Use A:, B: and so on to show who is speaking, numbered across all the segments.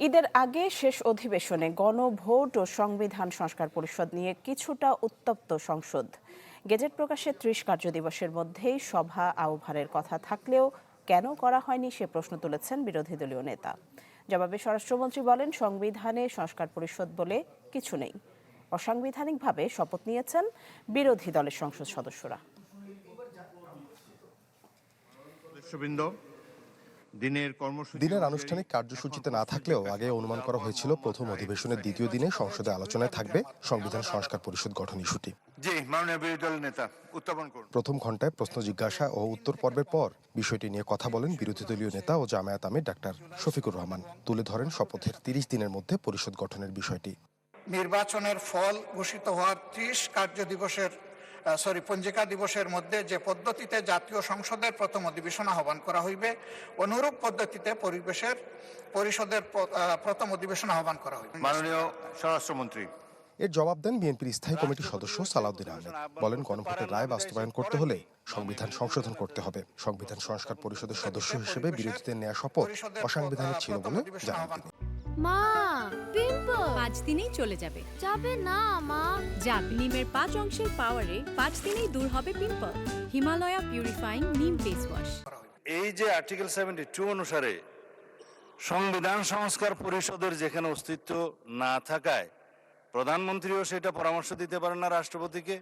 A: ঈদের আগে শেষ অধিবেশনে গণভোট ও সংবিধান সংস্কার পরিষদ নিয়ে কিছুটা উত্তপ্ত সংসদ। গেজেট প্রকাশের ৩০ কার্যদিবসের মধ্যেই সভা আহ্বানের কথা থাকলেও কেন করা হয়নি সে প্রশ্ন তুলেছেন বিরোধী দলীয় নেতা। জবাবে স্বরাষ্ট্রমন্ত্রী বলেন, সংবিধানে সংস্কার পরিষদ বলে কিছু নেই। অসাংবিধানিকভাবে শপথ নিয়েছেন বিরোধী দলের সংসদ সদস্যরা।
B: দিনের আনুষ্ঠানিক কার্যসূচিতে না থাকলেও আগে অনুমান করা হয়েছিল প্রথম অধিবেশনের দ্বিতীয় দিনে সংসদে আলোচনায় থাকবে সংবিধান সংস্কার পরিষদ গঠন ইস্যুটি। প্রথম ঘণ্টায় প্রশ্ন জিজ্ঞাসা ও উত্তর পর্বের পর বিষয়টি নিয়ে কথা বলেন বিরোধী দলীয় নেতা ও জামায়াত আমির ডাক্তার শফিকুর রহমান। তুলে ধরেন শপথের ৩০ দিনের মধ্যে পরিষদ গঠনের বিষয়টি।
C: নির্বাচনের ফল ঘোষিত হওয়ার ৩০ পঞ্জিকা দিবসের মধ্যে যে পদ্ধতিতে জাতীয় সংসদের প্রথম অধিবেশন আহ্বান করা হইবে, অনুরূপ পদ্ধতিতে পরিষদের প্রথম অধিবেশন আহ্বান করা হইবে।
D: মাননীয় স্বরাষ্ট্রমন্ত্রী
B: এর জবাব দেন বিএনপির স্থায়ী কমিটির সদস্য সালাউদ্দিন আহমেদ। বলেন, গণভোটের রায় বাস্তবায়ন করতে হলে সংবিধান সংশোধন করতে হবে। সংবিধান সংস্কার পরিষদের সদস্য হিসেবে বিরোধীদের নেওয়া শপথ অসাংবিধানিক ছিল বলে জানান তিনি।
E: মা, পিম্পল
F: 5 দিনেই চলে যাবে।
E: যাবে না মা।
F: যাবে। নিমের 5 অংশের পাওয়ারে 5 দিনেই দূর হবে পিম্পল। হিমালয়া পিউরিফাইং নিম ফেস ওয়াশ।
D: এই যে আর্টিকেল 72 অনুসারে সংবিধান সংস্কার পরিষদের যেখানে অস্তিত্ব না থাকায় প্রধানমন্ত্রীও সেটা পরামর্শ দিতে পারেন না রাষ্ট্রপতিকে,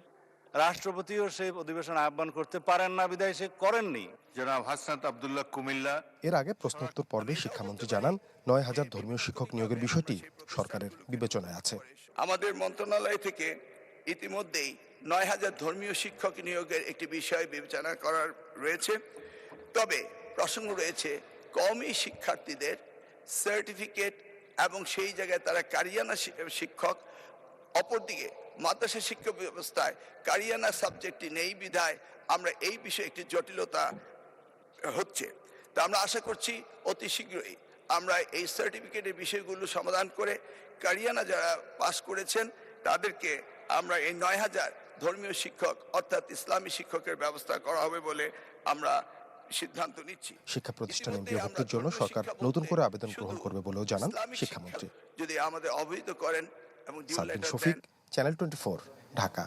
D: রাষ্ট্রপতিও সেই অধিবেশন আহ্বান করতে পারেন না, বিধায় সে করেননি। জনাব হাসনাত আব্দুল্লাহ কুমিল্লা।
B: এর আগে প্রশ্নোত্তর পর্বে শিক্ষামন্ত্রী জানান, ৯,০০০ ধর্মীয় শিক্ষক নিয়োগের বিষয়টি সরকারের বিবেচনায় আছে।
G: আমাদের মন্ত্রণালয় থেকে ইতিমধ্যেই ৯,০০০ ধর্মীয় শিক্ষক নিয়োগের একটি বিষয় বিবেচনা করার রয়েছে। তবে প্রসঙ্গ রয়েছে কওমি শিক্ষার্থীদের সার্টিফিকেট এবং সেই জায়গায় তারা কারিয়ানা শিক্ষক। অপরদিকে মাদ্রাসা শিক্ষা ব্যবস্থায় কারিয়ানা সাবজেক্টটি নেই বিধায় আমরা এই বিষয়ে একটি জটিলতা হচ্ছে। তা আমরা আশা করছি অতি শীঘ্রই আমরা এই সার্টিফিকেটের বিষয়গুলো সমাধান করে কারিয়ানা যারা পাশ করেছেন তাদেরকে আমরা এই ৯,০০০ ধর্মীয় শিক্ষক অর্থাৎ ইসলামী শিক্ষকের ব্যবস্থা করা হবে বলে আমরা সিদ্ধান্ত নিচ্ছি।
B: শিক্ষা প্রতিষ্ঠানে বিভক্তির জন্য সরকার নতুন করে আবেদন গ্রহণ করবে বলেও জানান শিক্ষামন্ত্রী।
G: যদি আমাদের অবহিত করেন এবং
B: সালমান শফিক, চ্যানেল 24, ঢাকা।